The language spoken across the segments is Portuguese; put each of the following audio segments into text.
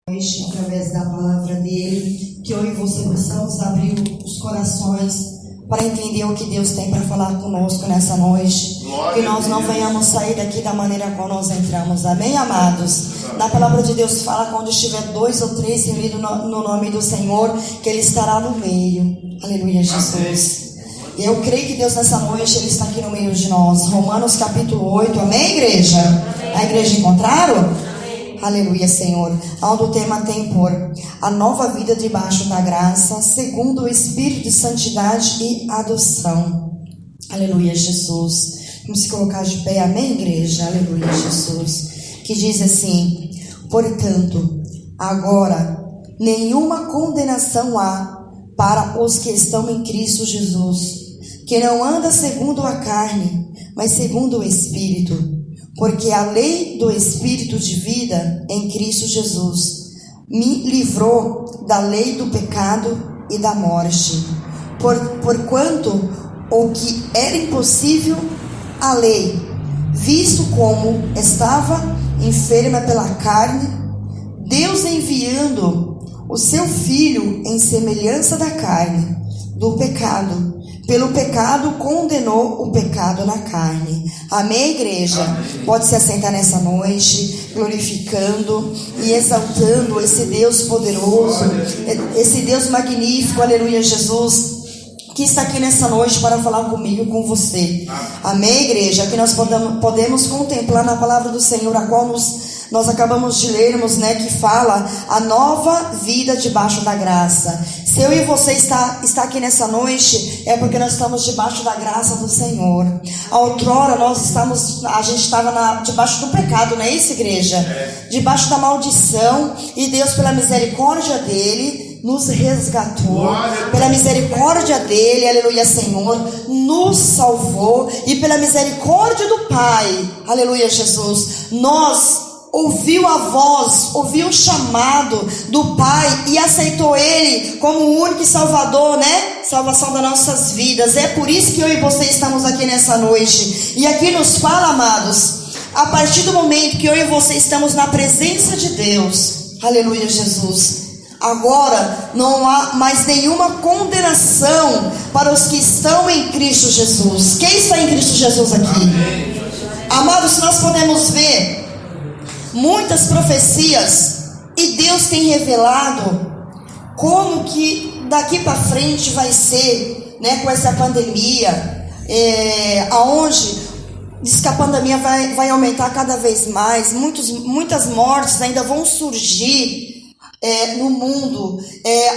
Através da palavra dele, que eu e você possamos abrir os corações para entender o que Deus tem para falar conosco nessa noite. Que nós não venhamos sair daqui da maneira como nós entramos. Amém, amados? Na palavra de Deus fala que onde estiver 2 ou 3 reunidos no nome do Senhor, que Ele estará no meio. Aleluia, Jesus. E eu creio que Deus nessa noite Ele está aqui no meio de nós. Romanos capítulo 8, amém, igreja? A igreja encontraram? Aleluia, Senhor. Onde o tema tem por a nova vida debaixo da graça, segundo o Espírito de santidade e adoção. Aleluia, Jesus. Vamos se colocar de pé, amém, igreja? Aleluia, Jesus. Que diz assim: portanto, agora nenhuma condenação há para os que estão em Cristo Jesus, que não anda segundo a carne, mas segundo o Espírito. Porque a lei do Espírito de vida em Cristo Jesus me livrou da lei do pecado e da morte. Porquanto o que era impossível à lei, visto como estava enferma pela carne, Deus enviando o seu Filho em semelhança da carne, do pecado, pelo pecado condenou o pecado na carne. Amém, igreja? Amém. Pode se assentar nessa noite, glorificando e exaltando esse Deus poderoso, esse Deus magnífico, aleluia, Jesus, que está aqui nessa noite para falar comigo, com você. Amém, igreja? Que nós podemos contemplar na palavra do Senhor, a qual nós acabamos de lermos, né, que fala a nova vida debaixo da graça. Se eu e você está aqui nessa noite, é porque nós estamos debaixo da graça do Senhor. Outrora a gente estava debaixo do pecado, não é isso, igreja? Debaixo da maldição, e Deus, pela misericórdia dele, nos resgatou, pela misericórdia dele, aleluia, Senhor, nos salvou, e pela misericórdia do Pai, aleluia, Jesus, nós ouviu a voz, ouviu o chamado do Pai e aceitou Ele como o único Salvador, né? Salvação das nossas vidas. É por isso que eu e você estamos aqui nessa noite. E aqui nos fala, amados, a partir do momento que eu e você estamos na presença de Deus, aleluia, Jesus, agora não há mais nenhuma condenação para os que estão em Cristo Jesus. Quem está em Cristo Jesus aqui? Amém. Amados, nós podemos ver muitas profecias, e Deus tem revelado como que daqui para frente vai ser, né, com essa pandemia, aonde diz que a pandemia vai aumentar cada vez mais, muitas mortes ainda vão surgir no mundo,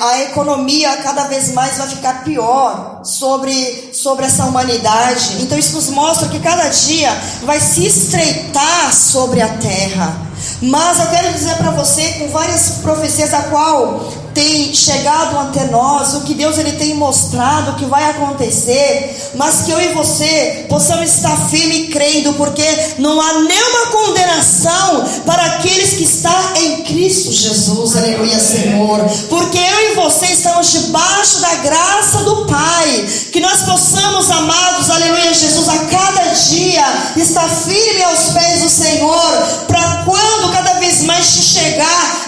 a economia cada vez mais vai ficar pior sobre essa humanidade. Então isso nos mostra que cada dia vai se estreitar sobre a terra. Mas eu quero dizer para você, com várias profecias a qual tem chegado até nós, o que Deus ele tem mostrado que vai acontecer, mas que eu e você possamos estar firme crendo, porque não há nenhuma condenação para aqueles que estão em Cristo Jesus, aleluia, Senhor, porque eu e você estamos debaixo da graça do Pai, que nós possamos, amados, aleluia, Jesus, a cada dia estar firme aos pés do Senhor, para quando cada vez mais chegar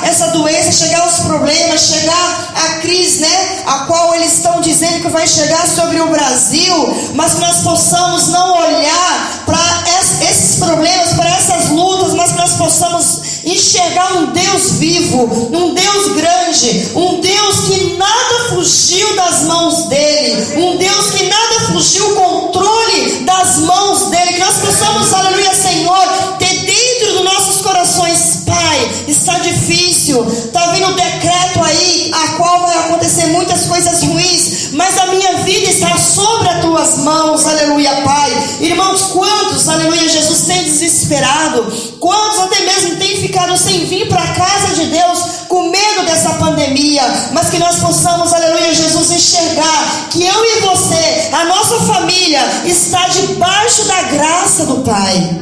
essa doença, chegar os problemas, chegar a crise, né, a qual eles estão dizendo que vai chegar sobre o Brasil, mas que nós possamos não olhar para esses problemas, para essas lutas, mas que nós possamos enxergar um Deus vivo, um Deus grande, um Deus que nada fugiu das mãos dele, um Deus que nada fugiu o controle das mãos dele, que nós possamos, aleluia, Senhor, ter dentro dos nossos corações: Pai, está difícil, está vindo decreto aí, a qual vai acontecer muitas coisas ruins, mas a minha vida está sobre as tuas mãos, aleluia, Pai. Irmãos, quantos, aleluia, Jesus, tem desesperado, quantos até mesmo tem ficado sem vir para a casa de Deus, com medo dessa pandemia, mas que nós possamos, aleluia, Jesus, enxergar que eu e você, a nossa família, está debaixo da graça do Pai.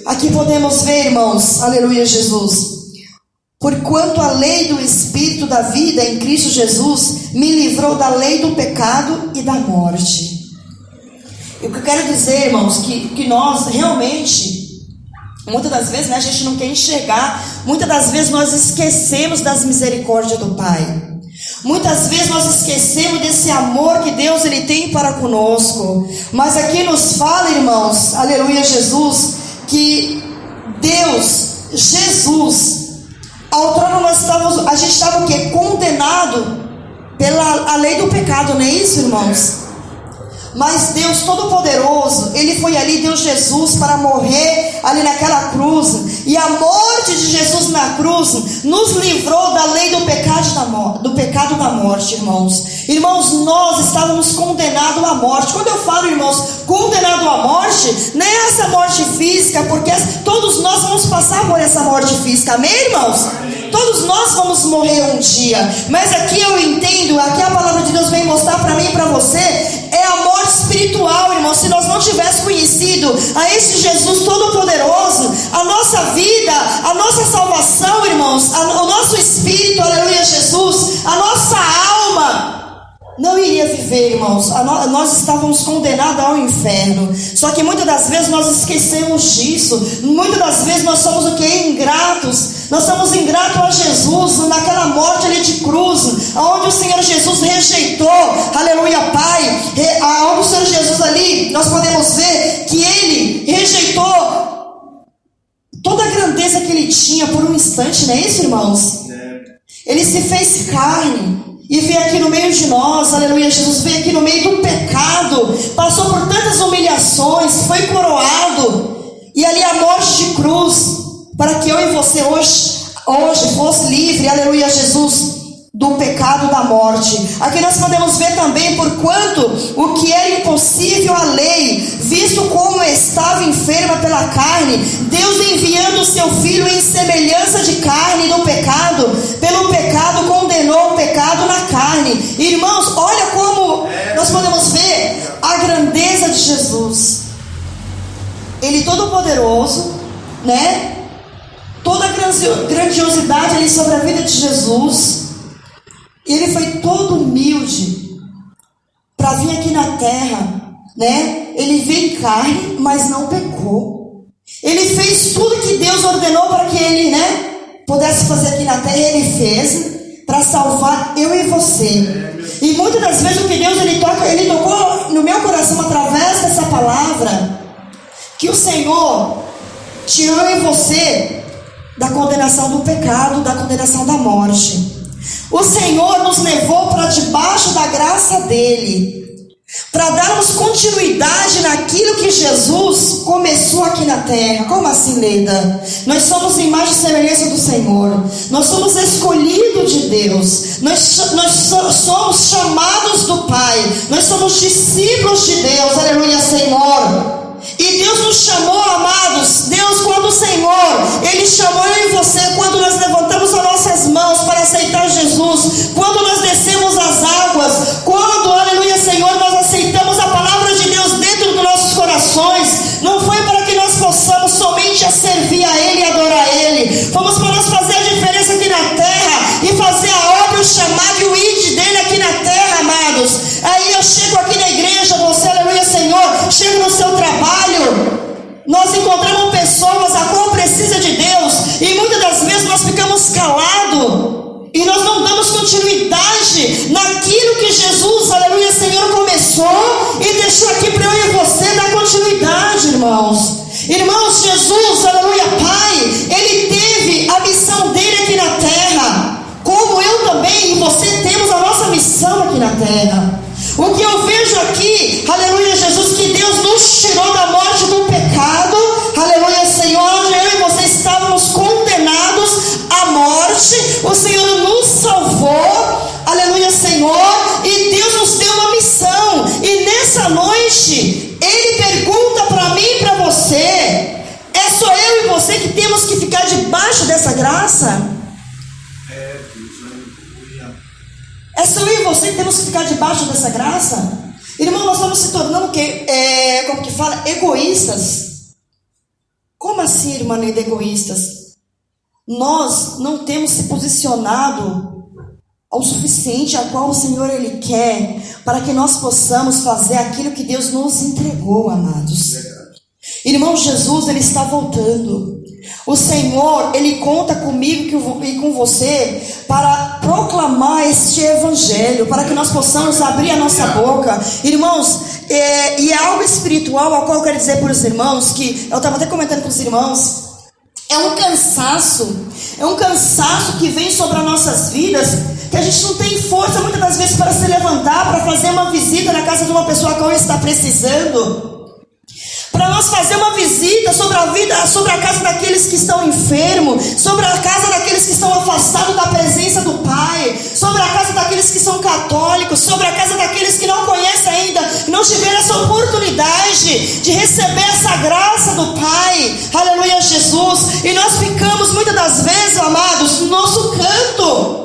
Aqui podemos ver, irmãos, aleluia, Jesus, porquanto a lei do Espírito da vida em Cristo Jesus me livrou da lei do pecado e da morte. O que eu quero dizer, irmãos, que nós realmente Muitas das vezes, né, a gente não quer enxergar. Muitas das vezes nós esquecemos das misericórdias do Pai. Muitas vezes nós esquecemos desse amor que Deus ele tem para conosco. Mas aqui nos fala, irmãos, aleluia, Jesus, que Deus, Jesus, outrora a gente estava o quê? Condenado pela lei do pecado, não é isso, irmãos? Mas Deus Todo-Poderoso, Ele foi ali, Deus Jesus, para morrer ali naquela cruz. E a morte de Jesus na cruz nos livrou da lei do pecado da morte, irmãos. Irmãos, nós estávamos condenados à morte. Quando eu falo, irmãos, condenado à morte, não é essa morte física, porque todos nós vamos passar por essa morte física, amém, irmãos? Todos nós vamos morrer um dia. Mas aqui eu entendo, aqui a palavra de Deus vem mostrar para mim e para você, é a morte espiritual, irmão. Se nós não tivéssemos conhecido a esse Jesus Todo-Poderoso, a nossa vida, a nossa salvação, irmãos, o nosso espírito, aleluia, Jesus, a nossa alma não iria viver, irmãos. Nós estávamos condenados ao inferno. Só que muitas das vezes nós esquecemos disso. Muitas das vezes nós somos o que? Ingratos. Nós somos ingratos a Jesus naquela morte ali de cruz, onde o Senhor Jesus rejeitou, aleluia, Pai, onde o Senhor Jesus ali, nós podemos ver que Ele rejeitou toda a grandeza que Ele tinha por um instante, não é isso, irmãos? Ele se fez carne e veio aqui no meio de nós, aleluia, Jesus veio aqui no meio do pecado, passou por tantas humilhações, foi coroado, e ali a morte de cruz, para que eu e você hoje fosse livre, aleluia, Jesus, do pecado da morte. Aqui nós podemos ver também, porquanto o que era impossível à lei, visto como estava enferma pela carne, Deus enviando o seu Filho em semelhança de carne do pecado, pelo pecado condenou o pecado na carne. Irmãos, olha como nós podemos ver a grandeza de Jesus. Ele todo-poderoso, né? Toda a grandiosidade ali sobre a vida de Jesus. Ele foi todo humilde para vir aqui na terra, né? Ele veio em carne, mas não pecou. Ele fez tudo que Deus ordenou para que ele, né, pudesse fazer aqui na terra. E ele fez para salvar eu e você. E muitas das vezes o que Deus ele tocou no meu coração através dessa palavra, que o Senhor tirou eu e você da condenação do pecado, da condenação da morte. O Senhor nos levou para debaixo da graça dele, para darmos continuidade naquilo que Jesus começou aqui na terra. Como assim, Leda? Nós somos imagem e semelhança do Senhor. Nós somos escolhidos de Deus. Nós somos chamados do Pai. Nós somos discípulos de Deus. Aleluia, Senhor. E Deus nos chamou, amados. Deus, quando o Senhor, Ele chamou eu e você, quando nós levantamos as nossas mãos para aceitar Jesus, quando nós descemos as águas, quando, aleluia, Senhor, nós aceitamos a palavra de Deus dentro dos nossos corações, não foi para que nós possamos somente servir a Ele e adorar a Ele, fomos para nós fazer a diferença aqui na terra e fazer a obra, o chamado e o id dele aqui na terra, amados. Aí eu chego aqui na igreja, você, aleluia, Senhor, chego no seu trabalho, nós encontramos pessoas a qual precisa de Deus, e muitas das vezes nós ficamos calados e nós não damos continuidade naquilo que Jesus, aleluia, Senhor, começou e deixou aqui para eu e você dar continuidade, irmãos. Irmãos, Jesus, aleluia, Pai, Ele teve a missão dele aqui na terra, como eu também e você temos a nossa missão aqui na terra. O que eu vejo aqui, aleluia, Jesus, que Deus nos tirou da morte do pecado, aleluia, Senhor, onde eu e você estávamos condenados à morte, o Senhor nos salvou, aleluia, Senhor, e Deus nos deu uma missão, e nessa noite, Ele pergunta para mim e para você, é só eu e você que temos que ficar debaixo dessa graça? É só eu e você que temos que ficar debaixo dessa graça? Irmão, nós estamos se tornando como que fala? Egoístas. Como assim, irmã Neida, egoístas? Nós não temos se posicionado ao suficiente a qual o Senhor Ele quer, para que nós possamos fazer aquilo que Deus nos entregou, amados. Irmão, Jesus, Ele está voltando. O Senhor, Ele conta comigo e com você para proclamar este evangelho, para que nós possamos abrir a nossa boca. Irmãos, e é algo espiritual, ao qual eu quero dizer para os irmãos, que eu estava até comentando com os irmãos, é um cansaço que vem sobre as nossas vidas, que a gente não tem força muitas das vezes para se levantar, para fazer uma visita na casa de uma pessoa que está precisando, para nós fazer uma visita sobre a casa daqueles que estão enfermos, sobre a casa daqueles que estão afastados da presença do Pai, sobre a casa daqueles que são católicos, sobre a casa daqueles que não conhecem ainda, não tiveram essa oportunidade de receber essa graça do Pai. Aleluia, Jesus. E nós ficamos muitas das vezes, amados, no nosso canto.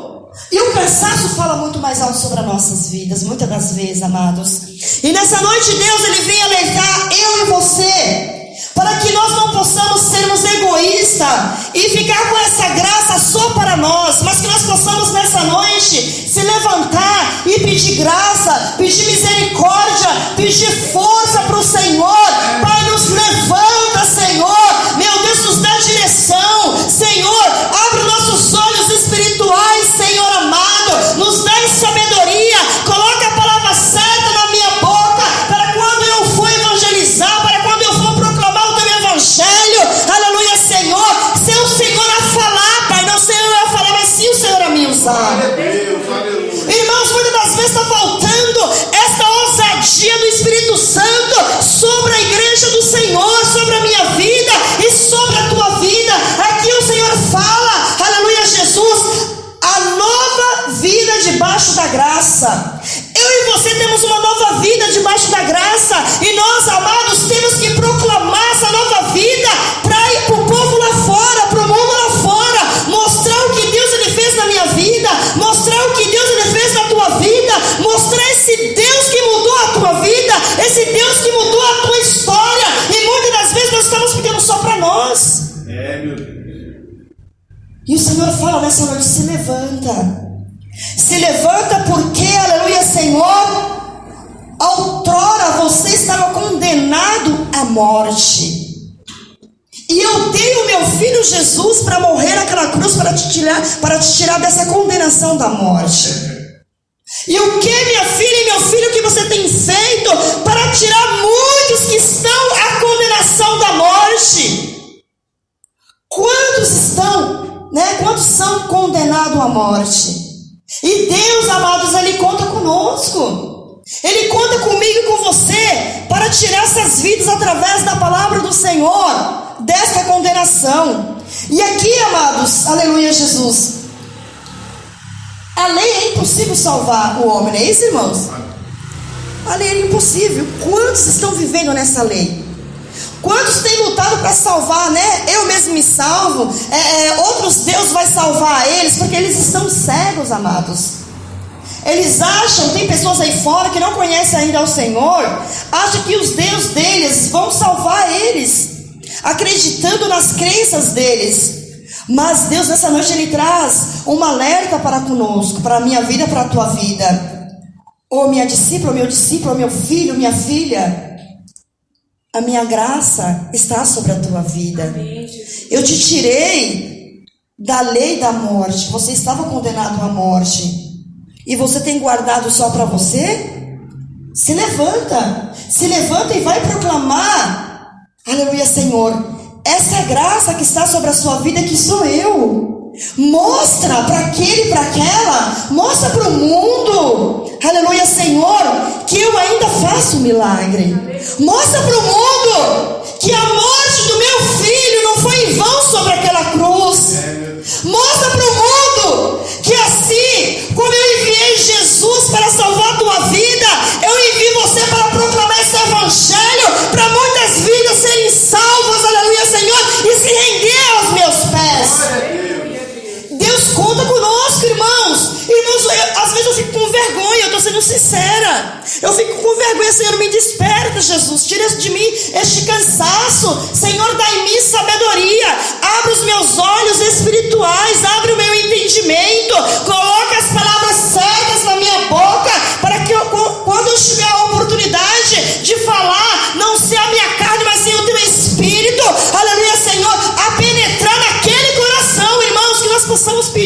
E o cansaço fala muito mais alto sobre as nossas vidas, muitas das vezes, amados. E nessa noite Deus, Ele vem alertar eu e você, para que nós não possamos sermos egoístas e ficar com essa graça só para nós, mas que nós possamos nessa noite se levantar e pedir graça, pedir misericórdia, pedir força para o Senhor. Pai, nos levanta, Senhor. Meu Deus, nos dá direção, Senhor. Abre nossos olhos espirituais, Senhor amado. Nos dá sabedoria. Coloca a palavra certa na minha boca, para quando eu for evangelizar, para quando eu for proclamar o teu evangelho, aleluia, Senhor, ser o Senhor a falar, Pai, não ser eu a falar, mas sim o Senhor a me usar. Irmãos, muitas das vezes está faltando esta ousadia do Espírito Santo sobre a igreja do Senhor, sobre a minha vida e sobre a tua vida. Aqui o Senhor fala, aleluia, Jesus, a nova vida debaixo da graça. Eu e você temos uma nova vida debaixo da graça, e nós, amados, temos que proclamar essa nova vida para ir para o povo lá fora, para o mundo lá fora, mostrar o que Deus Ele fez na minha vida, mostrar o que Deus Ele fez na tua vida, mostrar esse Deus que mudou a tua vida, esse Deus que mudou a tua história. E muitas das vezes nós estamos pedindo só para nós. Meu Deus. E o Senhor fala nessa noite: se levanta. Se levanta porque, aleluia, Senhor, outrora você estava condenado à morte. E eu dei o meu filho Jesus para morrer naquela cruz, para te tirar dessa condenação da morte. E o que, minha filha e meu filho, que você tem feito para tirar muitos que estão à condenação da morte? Quantos estão, quantos são condenados à morte? E Deus, amados, Ele conta conosco. Ele conta comigo e com você para tirar essas vidas através da palavra do Senhor desta condenação. E aqui, amados, aleluia, Jesus, a lei é impossível salvar o homem, não é isso, irmãos? A lei é impossível. Quantos estão vivendo nessa lei? Quantos têm lutado para salvar, Eu mesmo me salvo, outros Deus vai salvar eles, porque eles estão cegos, amados. Eles acham, tem pessoas aí fora que não conhecem ainda o Senhor, acham que os deuses deles vão salvar eles, acreditando nas crenças deles. Mas Deus nessa noite Ele traz um alerta para conosco, para a minha vida, para a tua vida. Ô minha discípula, meu discípulo, meu filho, minha filha, a minha graça está sobre a tua vida. Eu te tirei da lei da morte. Você estava condenado à morte, e você tem guardado só para você? Se levanta e vai proclamar, aleluia, Senhor, essa graça que está sobre a sua vida, que sou eu. Mostra para aquele e para aquela, mostra para o mundo, aleluia, Senhor, que eu ainda faço milagre. Mostra para o mundo que a morte do meu filho não foi em vão sobre aquela cruz. Mostra para o mundo que assim como eu enviei Jesus para salvar a tua vida, eu envio você para proclamar esse evangelho, para muitas vidas serem salvas, aleluia, Senhor, e se render aos meus pés. Deus conta conosco, irmãos. Às vezes eu fico com vergonha, eu estou sendo sincera. Eu fico com vergonha, Senhor, me desperta, Jesus. Tira de mim este cansaço. Senhor, dá em mim sabedoria. Abre os meus olhos espirituais, abre o meu entendimento. Coloca as palavras certas na minha boca, para que quando eu tiver a oportunidade de falar, não seja a minha carne, mas sim o teu Espírito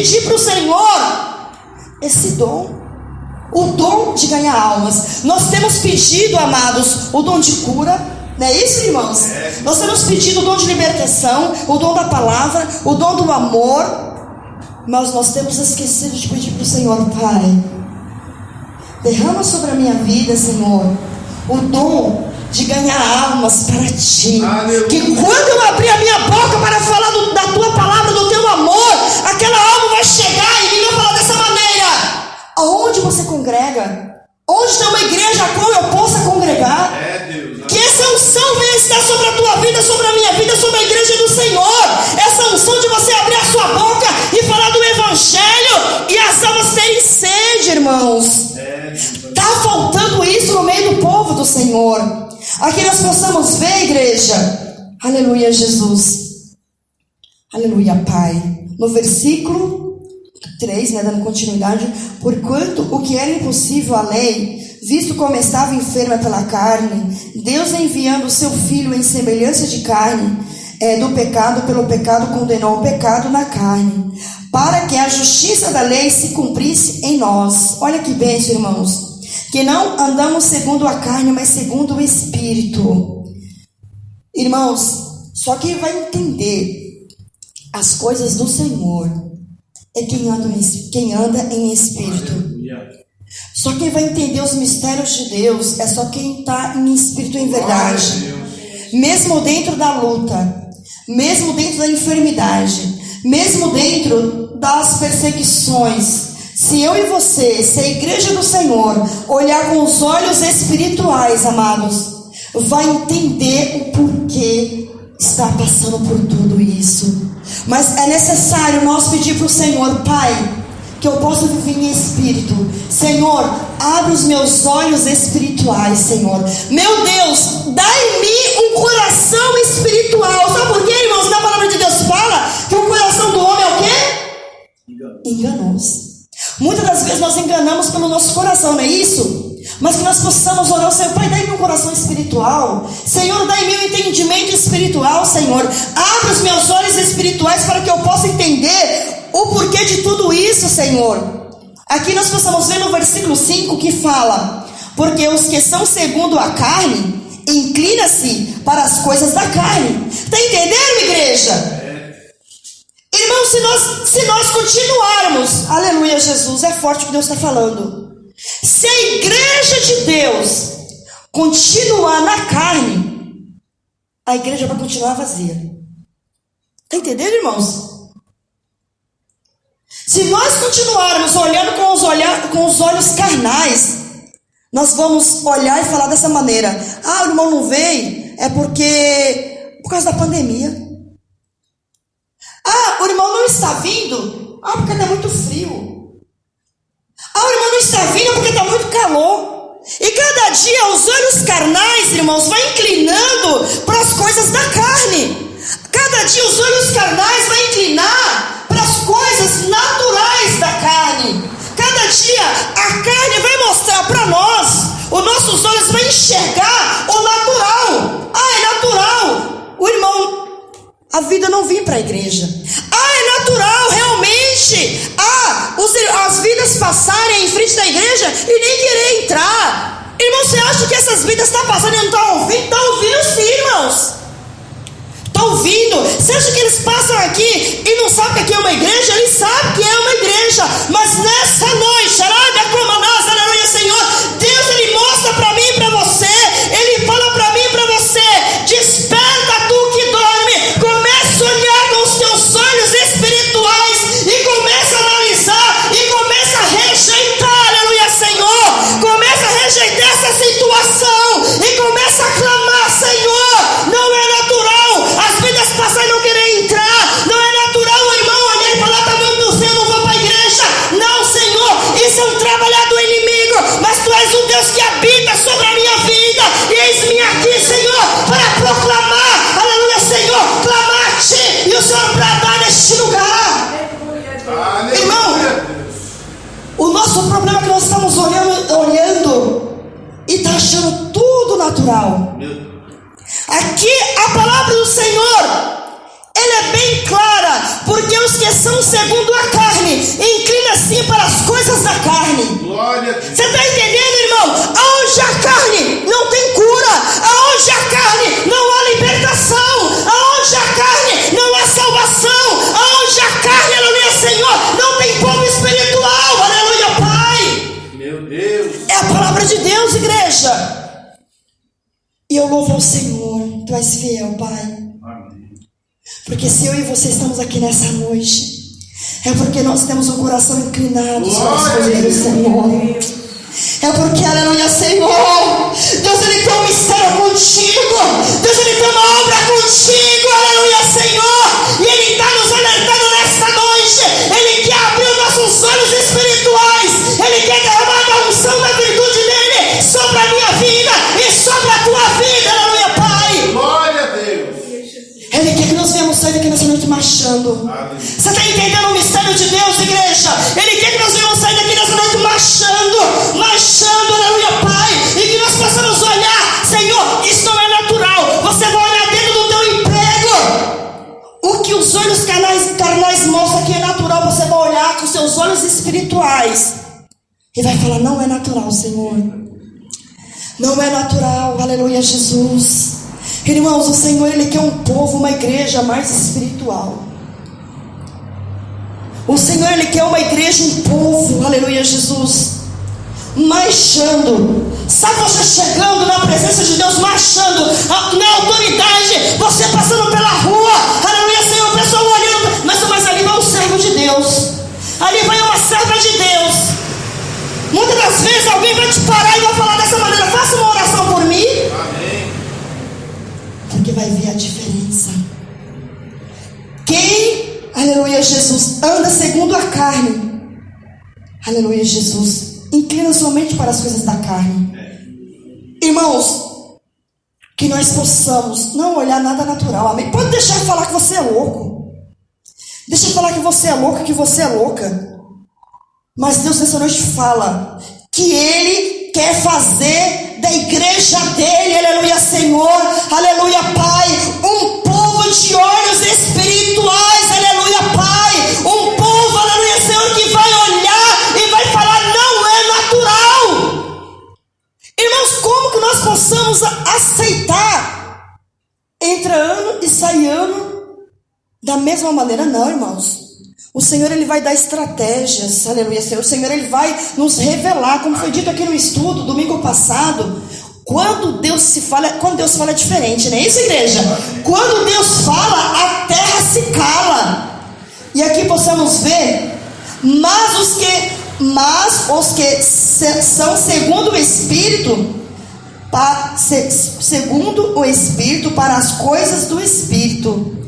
pedir para o Senhor esse dom. O dom de ganhar almas. Nós temos pedido, amados, o dom de cura. Não é isso, irmãos? Nós temos pedido o dom de libertação, o dom da palavra, o dom do amor. Mas nós temos esquecido de pedir para o Senhor: Pai, derrama sobre a minha vida, Senhor, o dom de ganhar almas para Ti. Que quando eu abrir a minha boca para falar da Tua palavra, do Teu amor, aquela alma vai chegar e vai falar dessa maneira. Aonde você congrega? Onde tem uma igreja a qual eu possa congregar? Que essa unção venha estar sobre a tua vida, sobre a minha vida, sobre a igreja do Senhor. Essa unção de você abrir a sua boca e falar do Evangelho e as almas terem sede, irmãos. Está faltando isso no meio do povo do Senhor. Aqui nós possamos ver, igreja. Aleluia, Jesus. Aleluia, Pai. No versículo 3, dando continuidade: porquanto o que era impossível à lei, visto como estava enferma pela carne, Deus, enviando o seu Filho em semelhança de carne, do pecado, pelo pecado condenou o pecado na carne, para que a justiça da lei se cumprisse em nós. Olha que bênção, irmãos. Que não andamos segundo a carne, mas segundo o Espírito. Irmãos, só quem vai entender as coisas do Senhor é quem anda em Espírito. Só quem vai entender os mistérios de Deus é só quem está em Espírito em verdade. Mesmo dentro da luta, mesmo dentro da enfermidade, mesmo dentro das perseguições, se eu e você, se a igreja do Senhor olhar com os olhos espirituais, amados, vai entender o porquê está passando por tudo isso. Mas é necessário nós pedir para o Senhor: Pai, que eu possa viver em Espírito. Senhor, abre os meus olhos espirituais, Senhor. Meu Deus, dá em mim um coração espiritual. Sabe por quê, irmãos? Na palavra de Deus fala que o coração do homem é o quê? Enganoso. Muitas das vezes nós enganamos pelo nosso coração, não é isso? Mas que nós possamos orar ao Senhor: Pai, dá em mim um coração espiritual. Senhor, dá em mim um entendimento espiritual, Senhor. Abre os meus olhos espirituais para que eu possa entender o porquê de tudo isso, Senhor. Aqui nós possamos ver no versículo 5 que fala: porque os que são segundo a carne, inclina-se para as coisas da carne. Está entendendo, igreja? Irmãos, se nós continuarmos, aleluia, Jesus, é forte o que Deus está falando. Se a igreja de Deus continuar na carne, a igreja vai continuar vazia. Está entendendo, irmãos? Se nós continuarmos olhando com os olhos carnais, nós vamos olhar e falar dessa maneira: o irmão não veio, é por causa da pandemia. O irmão não está vindo, porque está muito frio. O irmão não está vindo porque está muito calor. E cada dia os olhos carnais, irmãos, vai inclinando para as coisas da carne. Cada dia os olhos carnais vai inclinar para as coisas naturais da carne. Cada dia a carne vai mostrar para nós, os nossos olhos vão enxergar o natural. É natural o irmão, a vida não vir para a igreja. É natural realmente as vidas passarem em frente da igreja e nem querer entrar. Irmão, você acha que essas vidas estão passando e não estão ouvindo? Estão ouvindo sim, irmãos. Estão ouvindo. Você acha que eles passam aqui e não sabem que aqui é uma igreja? Eles sabem que é uma igreja. Mas nessa noite, aleluia, Senhor, Deus, Ele mostra para mim e para você. Ele fala para mim e para você: desperta tu que dorme. Começa a olhar com os teus olhos espirituais e começa a analisar e começa a rejeitar, aleluia, Senhor. Começa a rejeitar essa situação e começa a clamar: Senhor, não é natural as vidas passarem e não querer entrar. Não é natural o irmão olhar e falar: está muito cedo, não vou para a igreja. Não, Senhor, isso é um trabalhar do inimigo, mas tu és um Deus que habita sobre a minha vida, e eis-me aqui, Senhor, para proclamar, aleluia, Senhor, clamar a Ti e o Senhor bradar neste lugar. Irmão, o nosso problema é que nós estamos olhando e está achando tudo natural. Aqui a palavra do Senhor, ela Bíblia é bem clara, porque os que são segundo a carne inclinam-se para as coisas da carne. Você está entendendo, irmão? Aonde a carne não tem cura, aonde a carne não há libertação, aonde a carne não há salvação, aonde a carne, aleluia, Senhor, não tem povo espiritual, aleluia, Pai. Meu Deus. É a palavra de Deus, igreja. E eu louvo ao Senhor, Tu és fiel, Pai. Porque se eu e você estamos aqui nessa noite, é porque nós temos o coração inclinado para as coisas do Senhor. É porque, aleluia, Senhor, Deus, Ele tem um mistério contigo. Deus, Ele tem uma obra contigo, aleluia, Senhor. E Ele está nos alertando nesta noite. Ele quer abrir nossos olhos espirituais. Ele quer derramar a unção da virtude dEle sobre a minha vida e sobre a tua vida, aleluia, Pai. Glória a Deus. Ele quer que nós venhamos sair daqui nessa noite marchando. Você está entendendo o mistério de Deus, igreja? Ele quer que nós venhamos sair daqui nessa noite marchando, aleluia, Pai. E que nós possamos olhar, Senhor, isso não é natural. Você vai olhar dentro do teu emprego. O que os olhos carnais mostram que é natural, você vai olhar com os seus olhos espirituais. E vai falar, não é natural, Senhor. Não é natural, aleluia, Jesus. Irmãos, o Senhor, Ele quer um povo, uma igreja mais espiritual. O Senhor, Ele quer uma igreja, um povo, aleluia, Jesus, marchando. Sabe você chegando na presença de Deus, marchando na autoridade, você passando pela rua, aleluia, Senhor, o pessoal olhando, mas ali vai um servo de Deus, ali vai uma serva de Deus. Muitas das vezes alguém vai te parar e vai falar dessa maneira, faça uma oração por mim. Amém. Porque vai ver a diferença. Quem, aleluia, Jesus, anda segundo a carne, aleluia, Jesus, inclina somente para as coisas da carne. Irmãos, que nós possamos não olhar nada natural, amém? Pode deixar de falar que você é louco. Deixa de falar que você é louco, que você é louca. Mas Deus nessa noite fala que Ele quer fazer da igreja dele, aleluia, Senhor, aleluia, Pai, um povo de olhos espirituais, aleluia, Pai, um povo, aleluia, Senhor, que vai olhar e vai falar, não é natural. Irmãos, como que nós possamos aceitar entra ano e sai ano da mesma maneira? Não, irmãos. O Senhor, Ele vai dar estratégias, aleluia, Senhor. O Senhor, Ele vai nos revelar, como foi dito aqui no estudo, domingo passado. Quando Deus fala é diferente, não é isso, igreja? Quando Deus fala, a terra se cala. E aqui possamos ver, mas os que são segundo o Espírito, para as coisas do Espírito.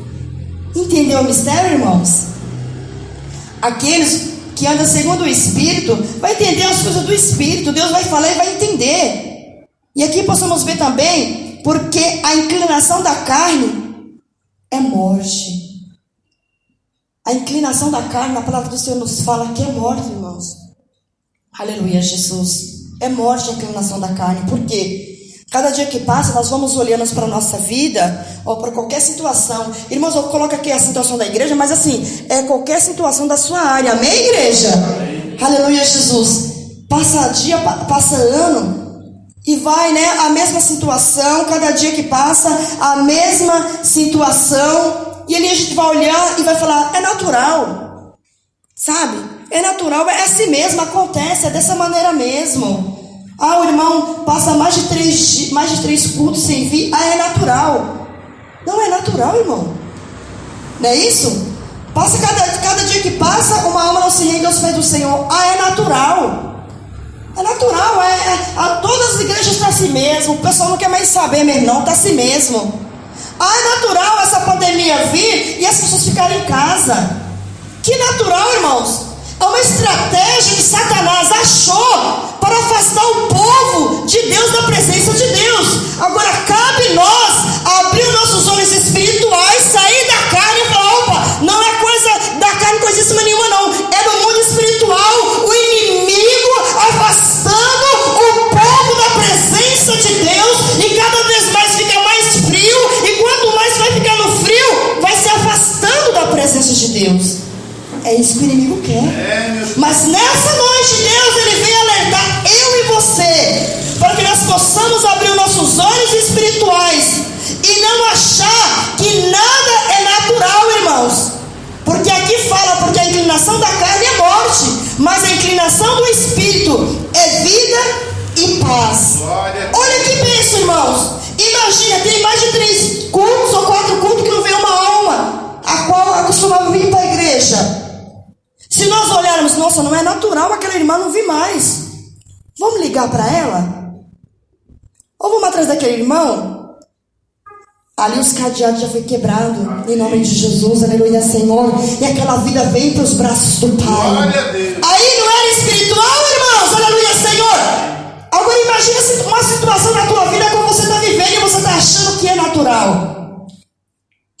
Entendeu o mistério, irmãos? Aqueles que andam segundo o Espírito vai entender as coisas do Espírito. Deus vai falar e vai entender. E aqui possamos ver também, porque a inclinação da carne é morte. A inclinação da carne, a palavra do Senhor nos fala que é morte, irmãos. Aleluia, Jesus. É morte a inclinação da carne. Por quê? Cada dia que passa, nós vamos olhando para a nossa vida, ou para qualquer situação. Irmãos, eu coloco aqui a situação da igreja, mas assim, é qualquer situação da sua área. Amém, igreja? Amém. Aleluia, Jesus. Passa dia, passa ano, e vai, né, a mesma situação. Cada dia que passa, a mesma situação. E ali a gente vai olhar e vai falar, é natural. Sabe? É natural, é assim mesmo, acontece, é dessa maneira mesmo. Ah, o irmão passa mais de 3 cultos sem vir. Ah, é natural. Não é natural, irmão. Não é isso? Passa cada dia que passa, uma alma não se rende aos pés do Senhor. Ah, é natural. É natural, todas as igrejas estão assim mesmo. O pessoal não quer mais saber mesmo, não, está assim mesmo. Ah, é natural essa pandemia vir e as pessoas ficarem em casa. Que natural, irmãos. É uma estratégia que Satanás achou para afastar o povo de Deus da presença de Deus. Agora cabe nós abrir nossos olhos espirituais, sair da carne e falar, opa, não é coisa da carne, coisíssima nenhuma não, é do mundo espiritual, o inimigo afastando o povo da presença de Deus, e cada vez mais fica mais frio, e quanto mais vai ficando frio, vai se afastando inclinação da carne é morte, mas a inclinação do espírito é vida e paz. Olha que bênção, irmãos. Imagina, tem mais de 3 cultos ou 4 cultos que não vem uma alma, a qual costumava vir para a igreja. Se nós olharmos, nossa, não é natural aquela irmã não vir mais. Vamos ligar para ela? Ou vamos atrás daquele irmão? Ali os cadeados já foi quebrado, em nome de Jesus, aleluia, Senhor. E aquela vida vem para os braços do Pai. Aí não era espiritual, irmãos, aleluia, Senhor. Agora imagina uma situação na tua vida como você está vivendo e você está achando que é natural.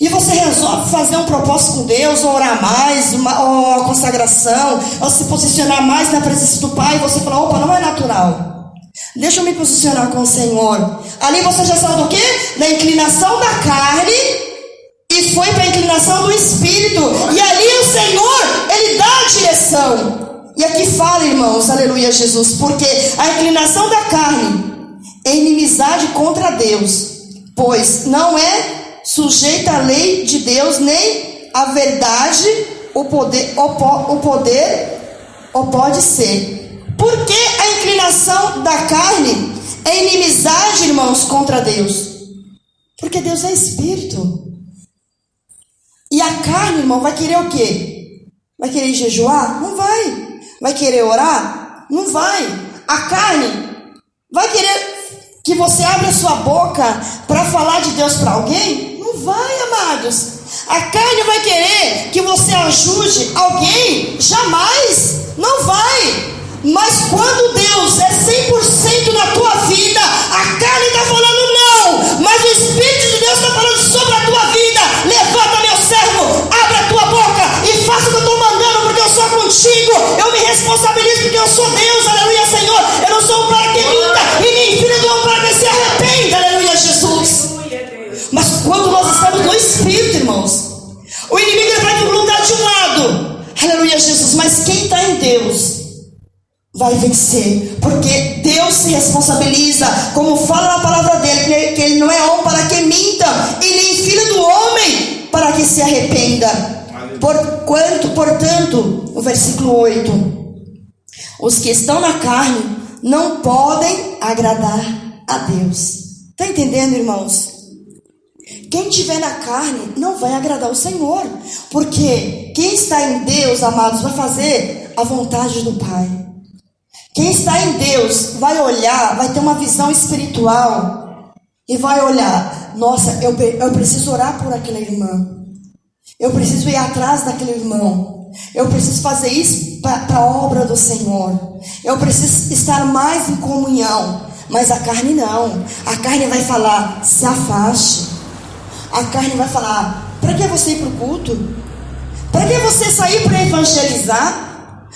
E você resolve fazer um propósito com Deus, ou orar mais, ou uma consagração, ou se posicionar mais na presença do Pai, e você fala, opa, não é natural. Deixa eu me posicionar com o Senhor. Ali você já saiu do quê? Da inclinação da carne e foi para a inclinação do Espírito. E ali o Senhor, Ele dá a direção. E aqui fala, irmãos, aleluia, Jesus, porque a inclinação da carne é inimizade contra Deus, pois não é sujeita à lei de Deus, nem à verdade o poder ou pode ser. Por que a inclinação da carne é inimizade, irmãos, contra Deus? Porque Deus é espírito. E a carne, irmão, vai querer o quê? Vai querer jejuar? Não vai. Vai querer orar? Não vai. A carne vai querer que você abra sua boca para falar de Deus para alguém? Não vai, amados. A carne vai querer que você ajude alguém? Jamais. Não vai. Mas quando Deus é 100% na tua vida, a carne está falando não, mas o Espírito de Deus está falando sobre a tua vida. Levanta, meu servo, abre a tua boca e faça o que eu estou mandando, porque eu sou contigo. Eu me responsabilizo porque eu sou Deus, aleluia, Senhor. Eu não sou um pai que minta e nem filho de um pai que se arrependa, aleluia, Jesus. Mas quando nós estamos no Espírito, irmãos, o inimigo vai lutar de um lado, aleluia, Jesus, mas quem está em Deus vai vencer, porque Deus se responsabiliza, como fala na palavra dele, que ele não é homem para que minta, e nem filho do homem para que se arrependa. Portanto, o versículo 8, os que estão na carne não podem agradar a Deus. Está entendendo, irmãos? Quem estiver na carne não vai agradar o Senhor, porque quem está em Deus, amados, vai fazer a vontade do Pai. Quem está em Deus vai olhar, vai ter uma visão espiritual e vai olhar, nossa, eu preciso orar por aquela irmã, eu preciso ir atrás daquele irmão, eu preciso fazer isso para a obra do Senhor, eu preciso estar mais em comunhão. Mas a carne não, a carne vai falar, se afaste. A carne vai falar, para que você ir para o culto? Para que você sair para evangelizar?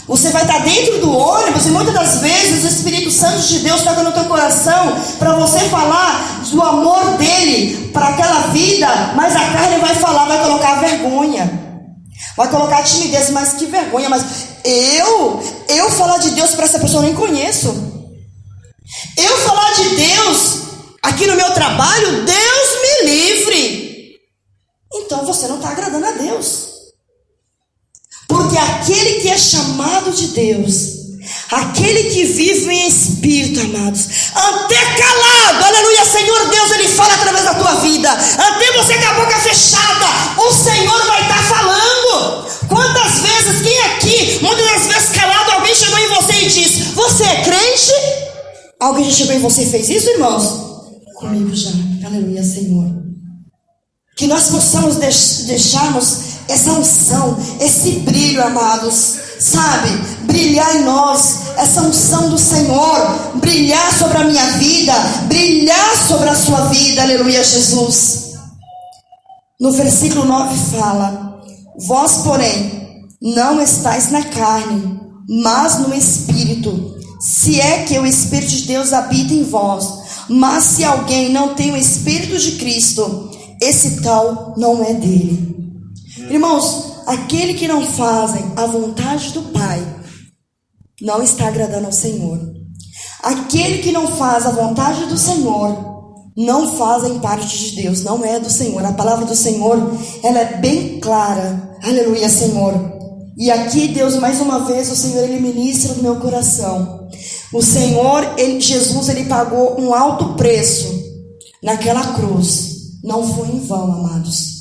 Você vai estar dentro do ônibus e muitas das vezes o Espírito Santo de Deus toca no teu coração para você falar do amor dele para aquela vida, mas a carne vai falar, vai colocar vergonha, vai colocar timidez. Mas que vergonha, mas eu falar de Deus para essa pessoa eu nem conheço. Eu falar de Deus aqui no meu trabalho, Deus me livre. Então você não está agradando a Deus. Porque aquele que é chamado de Deus, aquele que vive em espírito, amados, até calado, aleluia, Senhor Deus, Ele fala através da tua vida. Até você com a boca fechada, o Senhor vai estar falando. Quantas vezes, quem aqui, muitas das vezes calado, alguém chegou em você e disse, você é crente? Alguém já chegou em você e fez isso, irmãos? Comigo já, aleluia, Senhor. Que nós possamos deixarmos essa unção, esse brilho, amados, sabe? Brilhar em nós, essa unção do Senhor, brilhar sobre a minha vida, brilhar sobre a sua vida, aleluia, Jesus. No versículo 9 fala, vós, porém, não estáis na carne, mas no Espírito, se é que o Espírito de Deus habita em vós. Mas se alguém não tem o Espírito de Cristo, esse tal não é dele. Irmãos, aquele que não fazem a vontade do Pai não está agradando ao Senhor. Aquele que não faz a vontade do Senhor não fazem parte de Deus, não é do Senhor. A palavra do Senhor, ela é bem clara. Aleluia, Senhor. E aqui, Deus, mais uma vez, o Senhor, Ele ministra no meu coração. O Senhor, Jesus, Ele pagou um alto preço naquela cruz. Não foi em vão, amados.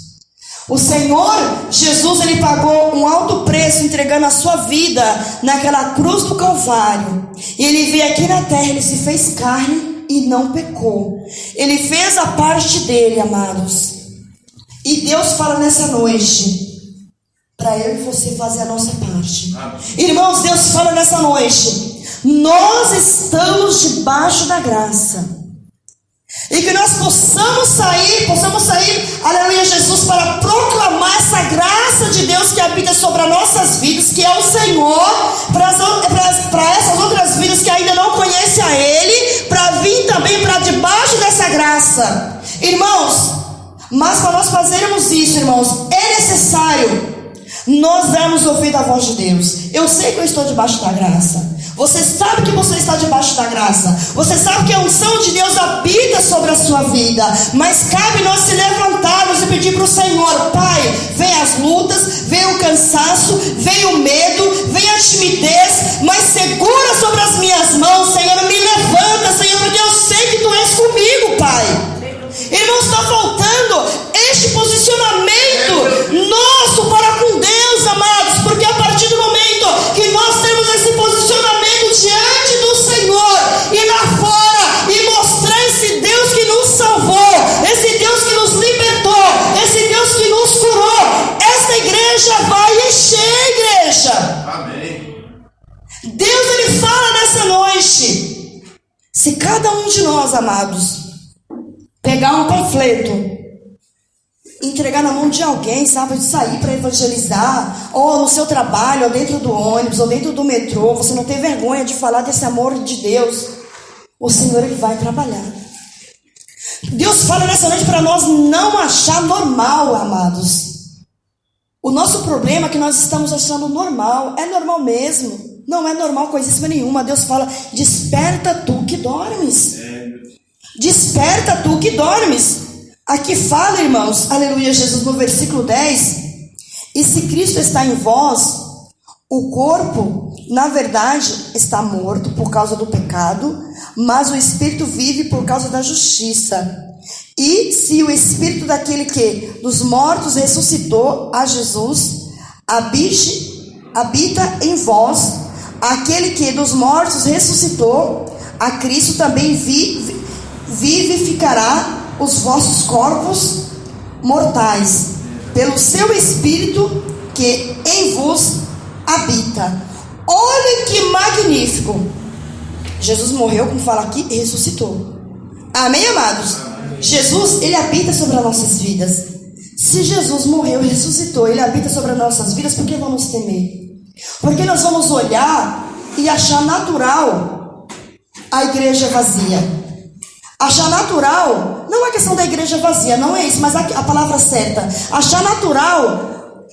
O Senhor, Jesus, Ele pagou um alto preço entregando a sua vida naquela cruz do Calvário. E Ele veio aqui na terra, Ele se fez carne e não pecou. Ele fez a parte dele, amados. E Deus fala nessa noite para eu e você fazer a nossa parte. Irmãos, Deus fala nessa noite: nós estamos debaixo da graça. E que nós possamos sair, aleluia, Jesus, para proclamar essa graça de Deus que habita sobre as nossas vidas, que é o Senhor, para essas outras vidas que ainda não conhecem a Ele, para vir também para debaixo dessa graça. Irmãos, mas para nós fazermos isso, irmãos, é necessário nós darmos ouvido à voz de Deus. Eu sei que eu estou debaixo da graça. Você sabe que você está debaixo da graça. Você sabe que a unção de Deus habita sobre a sua vida. Mas cabe nós se levantarmos e pedir para o Senhor: Pai, vem as lutas, vem o cansaço, vem o medo, vem a timidez, mas segura sobre as minhas mãos, Senhor, me levanta, Senhor, porque eu sei que Tu és comigo, Pai. Irmãos, está faltando este posicionamento nosso para com Deus, amados, porque a partir do momento que nós temos esse posicionamento diante do Senhor e lá fora, e mostrar esse Deus que nos salvou, esse Deus que nos libertou, esse Deus que nos curou, essa igreja vai encher a igreja. Amém. Deus, Ele fala nessa noite: se cada um de nós, amados, pegar um panfleto, entregar na mão de alguém, sabe, de sair para evangelizar, ou no seu trabalho, ou dentro do ônibus, ou dentro do metrô, você não tem vergonha de falar desse amor de Deus, o Senhor, Ele vai trabalhar. Deus fala nessa noite para nós não achar normal, amados. O nosso problema é que nós estamos achando normal. É normal mesmo. Não é normal coisíssima nenhuma. Deus fala: desperta tu que dormes. Desperta tu que dormes. Aqui fala, irmãos, aleluia, Jesus, no versículo 10: e se Cristo está em vós, o corpo, na verdade, está morto por causa do pecado, mas o Espírito vive por causa da justiça. E se o Espírito daquele que dos mortos ressuscitou a Jesus habita em vós, aquele que dos mortos ressuscitou a Cristo também vivificará os vossos corpos mortais pelo seu Espírito que em vos habita. Olha que magnífico! Jesus morreu, como fala aqui, e ressuscitou. Amém, amados? Jesus, Ele habita sobre as nossas vidas. Se Jesus morreu e ressuscitou, Ele habita sobre as nossas vidas, por que vamos temer? Porque nós vamos olhar e achar natural a igreja vazia. Achar natural, não é questão da igreja vazia, não é isso, mas a palavra certa. Achar natural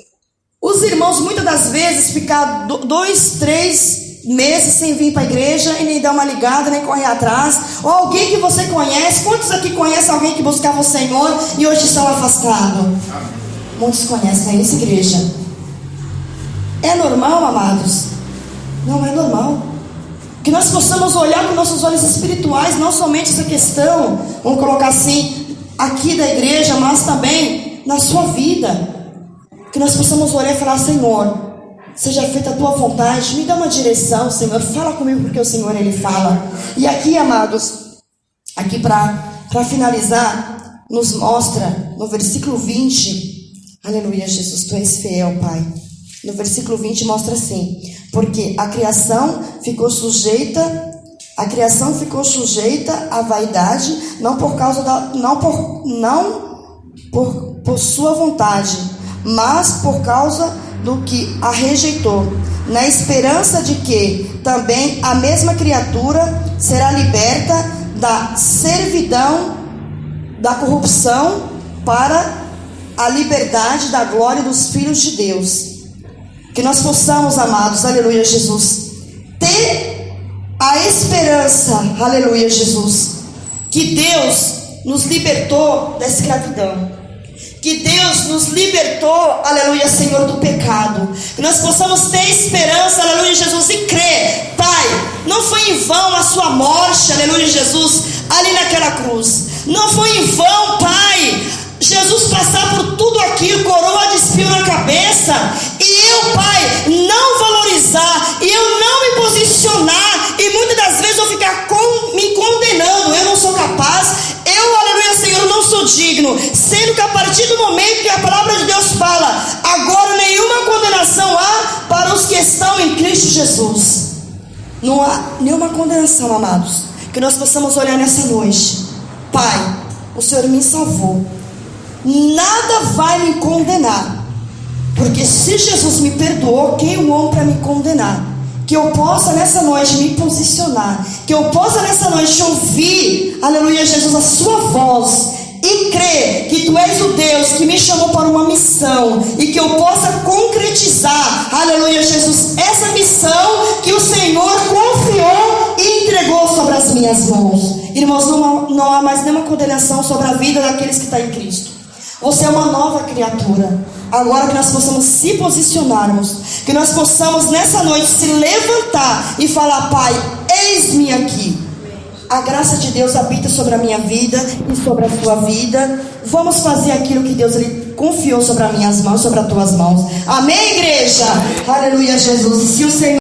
os irmãos muitas das vezes ficar 2, 3 meses sem vir para a igreja e nem dar uma ligada, nem correr atrás. Ou alguém que você conhece. Quantos aqui conhecem alguém que buscava o Senhor e hoje estão afastados? Muitos conhecem, não é isso, igreja? É normal, amados? Não é normal. Que nós possamos olhar com nossos olhos espirituais, não somente essa questão, vamos colocar assim, aqui da igreja, mas também na sua vida. Que nós possamos olhar e falar: Senhor, seja feita a tua vontade, me dá uma direção, Senhor, fala comigo, porque o Senhor, Ele fala. E aqui, amados, aqui para finalizar, nos mostra no versículo 20, aleluia, Jesus, Tu és fiel, Pai. No versículo 20 mostra assim: porque a criação ficou sujeita à vaidade, não por sua vontade, mas por causa do que a rejeitou, na esperança de que também a mesma criatura será liberta da servidão, da corrupção, para a liberdade da glória dos filhos de Deus. Que nós possamos, amados, aleluia, Jesus, ter a esperança, aleluia, Jesus, que Deus nos libertou da escravidão, que Deus nos libertou, aleluia, Senhor, do pecado. Que nós possamos ter esperança, aleluia, Jesus, e crer. Pai, não foi em vão a sua morte, aleluia, Jesus, ali naquela cruz. Não foi em vão, Pai, Jesus passar por tudo aquilo, coroa de espinho na cabeça, e eu, Pai, não valorizar, e eu não me posicionar, e muitas das vezes eu ficar me condenando. Eu não sou capaz, eu, aleluia, Senhor, não sou digno, sendo que a partir do momento que a palavra de Deus fala, agora nenhuma condenação há para os que estão em Cristo Jesus. Não há nenhuma condenação, amados. Que nós possamos olhar nessa noite. Pai, o Senhor me salvou, nada vai me condenar, porque se Jesus me perdoou, quem é o homem para me condenar? Que eu possa nessa noite me posicionar, que eu possa nessa noite ouvir, aleluia, Jesus, a sua voz, e crer que tu és o Deus que me chamou para uma missão, e que eu possa concretizar, aleluia, Jesus, essa missão que o Senhor confiou e entregou sobre as minhas mãos. Irmãos, não há mais nenhuma condenação sobre a vida daqueles que estão em Cristo. Você é uma nova criatura. Agora que nós possamos se posicionarmos, que nós possamos nessa noite se levantar e falar: Pai, eis-me aqui. A graça de Deus habita sobre a minha vida e sobre a tua vida. Vamos fazer aquilo que Deus ele confiou sobre as minhas mãos, sobre as tuas mãos. Amém, igreja? Aleluia, Jesus. E se o Senhor